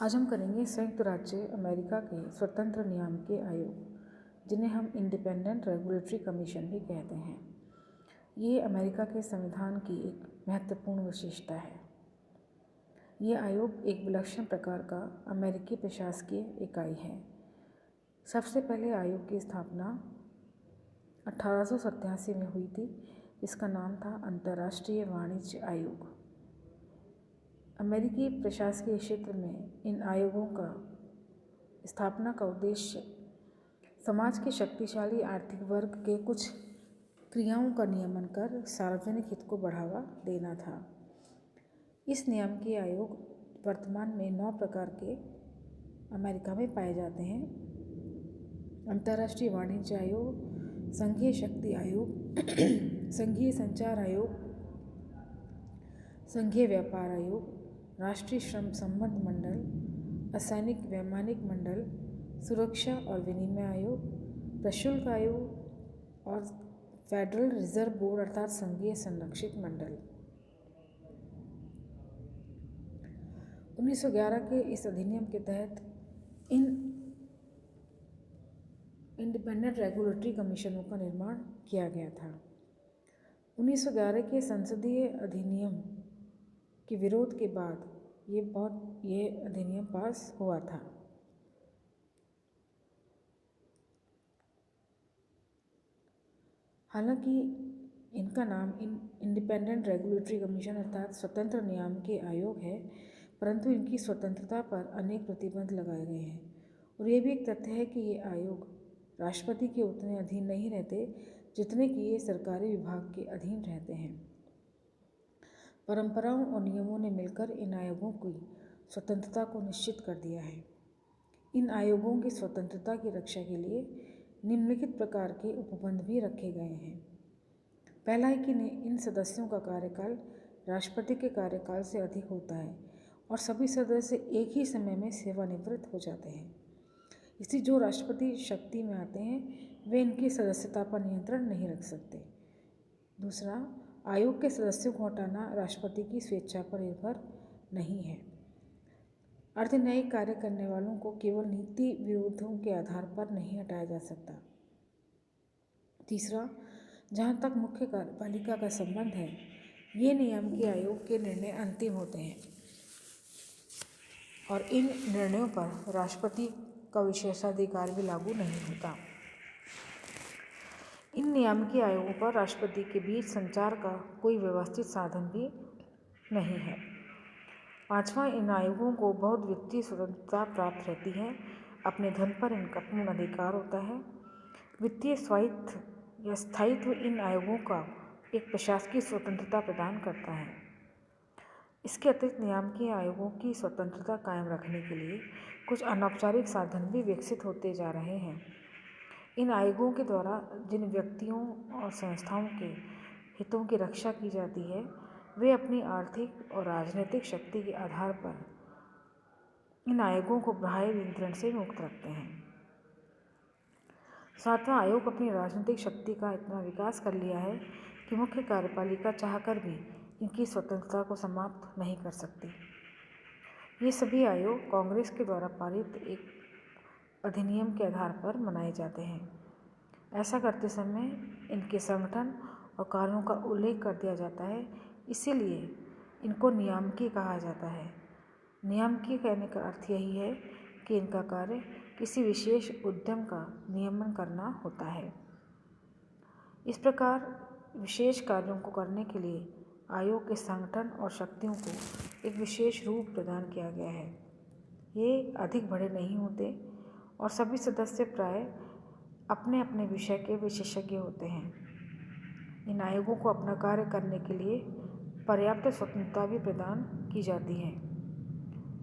आज हम करेंगे संयुक्त राज्य अमेरिका के स्वतंत्र नियामकीय आयोग, जिन्हें हम इंडिपेंडेंट रेगुलेटरी कमीशन भी कहते हैं। ये अमेरिका के संविधान की एक महत्वपूर्ण विशेषता है। ये आयोग एक विलक्षण प्रकार का अमेरिकी प्रशासकीय इकाई है। सबसे पहले आयोग की स्थापना 1887 में हुई थी, जिसका नाम था अंतर्राष्ट्रीय वाणिज्य आयोग। अमेरिकी प्रशासकीय क्षेत्र में इन आयोगों का स्थापना का उद्देश्य समाज के शक्तिशाली आर्थिक वर्ग के कुछ क्रियाओं का नियमन कर सार्वजनिक हित को बढ़ावा देना था। इस नियामकीय आयोग वर्तमान में 9 प्रकार के अमेरिका में पाए जाते हैं। अंतर्राष्ट्रीय वाणिज्य आयोग, संघीय शक्ति आयोग, संघीय संचार आयोग, संघीय व्यापार आयोग, राष्ट्रीय श्रम संबंध मंडल, असैनिक वैमानिक मंडल, सुरक्षा और विनिमय आयोग, प्रशुल्क आयोग और फेडरल रिजर्व बोर्ड अर्थात संघीय संरक्षित मंडल। 1911 के इस अधिनियम के तहत इन इंडिपेंडेंट रेगुलेटरी कमीशनों का निर्माण किया गया था। 1911 के संसदीय अधिनियम के विरोध के बाद ये अधिनियम पास हुआ था। हालांकि इनका नाम इंडिपेंडेंट रेगुलेटरी कमीशन अर्थात स्वतंत्र नियामकीय आयोग है, परंतु इनकी स्वतंत्रता पर अनेक प्रतिबंध लगाए गए हैं। और ये भी एक तथ्य है कि ये आयोग राष्ट्रपति के उतने अधीन नहीं रहते जितने कि ये सरकारी विभाग के अधीन रहते हैं। परंपराओं और नियमों ने मिलकर इन आयोगों की स्वतंत्रता को निश्चित कर दिया है। इन आयोगों की स्वतंत्रता की रक्षा के लिए निम्नलिखित प्रकार के उपबंध भी रखे गए हैं। पहला है कि इन सदस्यों का कार्यकाल राष्ट्रपति के कार्यकाल से अधिक होता है और सभी सदस्य एक ही समय में सेवानिवृत्त हो जाते हैं। इसलिए जो राष्ट्रपति शक्ति में आते हैं वे इनकी सदस्यता पर नियंत्रण नहीं रख सकते। दूसरा, आयोग के सदस्यों को हटाना राष्ट्रपति की स्वेच्छा पर निर्भर नहीं है। अर्धन्यायिक कार्य करने वालों को केवल नीति विरोधों के आधार पर नहीं हटाया जा सकता। तीसरा, जहाँ तक मुख्य कार्यपालिका का संबंध है, ये नियामकीय आयोग के निर्णय अंतिम होते हैं और इन निर्णयों पर राष्ट्रपति का विशेषाधिकार भी लागू नहीं होता। इन नियामकीय आयोगों पर राष्ट्रपति के बीच संचार का कोई व्यवस्थित साधन भी नहीं है। पांचवा, इन आयोगों को बहुत वित्तीय स्वतंत्रता प्राप्त रहती है। अपने धन पर इनका पूर्ण अधिकार होता है। वित्तीय स्वायत्त या स्थायित्व इन आयोगों का एक प्रशासकीय स्वतंत्रता प्रदान करता है। इसके अतिरिक्त नियामकीय आयोगों की स्वतंत्रता कायम रखने के लिए कुछ अनौपचारिक साधन भी विकसित होते जा रहे हैं। इन आयोगों के द्वारा जिन व्यक्तियों और संस्थाओं के हितों की रक्षा की जाती है वे अपनी आर्थिक और राजनीतिक शक्ति के आधार पर इन आयोगों को बाह्य नियंत्रण से मुक्त रखते हैं। सातवां, आयोग अपनी राजनीतिक शक्ति का इतना विकास कर लिया है कि मुख्य कार्यपालिका चाहकर भी इनकी स्वतंत्रता को समाप्त नहीं कर सकती। ये सभी आयोग कांग्रेस के द्वारा पारित एक अधिनियम के आधार पर बनाए जाते हैं। ऐसा करते समय इनके संगठन और कार्यों का उल्लेख कर दिया जाता है, इसीलिए इनको नियामकीय कहा जाता है। नियामकीय कहने का अर्थ यही है कि इनका कार्य किसी विशेष उद्यम का नियमन करना होता है। इस प्रकार विशेष कार्यों को करने के लिए आयोग के संगठन और शक्तियों को एक विशेष रूप प्रदान किया गया है। ये अधिक बड़े नहीं होते और सभी सदस्य प्राय अपने अपने विषय के विशेषज्ञ होते हैं। इन आयोगों को अपना कार्य करने के लिए पर्याप्त स्वतंत्रता भी प्रदान की जाती है।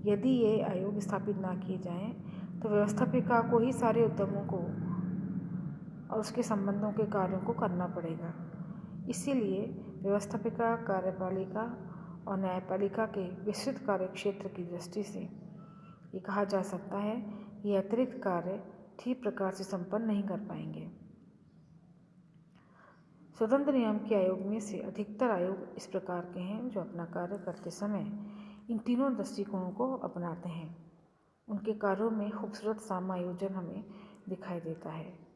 यदि ये आयोग स्थापित ना किए जाएं, तो व्यवस्थापिका को ही सारे उद्यमों को और उसके संबंधों के कार्यों को करना पड़ेगा। इसीलिए व्यवस्थापिका, कार्यपालिका और न्यायपालिका के विस्तृत कार्यक्षेत्र की दृष्टि से ये कहा जा सकता है ये अतिरिक्त कार्य ठीक प्रकार से संपन्न नहीं कर पाएंगे। स्वतंत्र नियामकीय आयोग में से अधिकतर आयोग इस प्रकार के हैं जो अपना कार्य करते समय इन तीनों दृष्टिकोणों को अपनाते हैं। उनके कार्यों में खूबसूरत समायोजन हमें दिखाई देता है।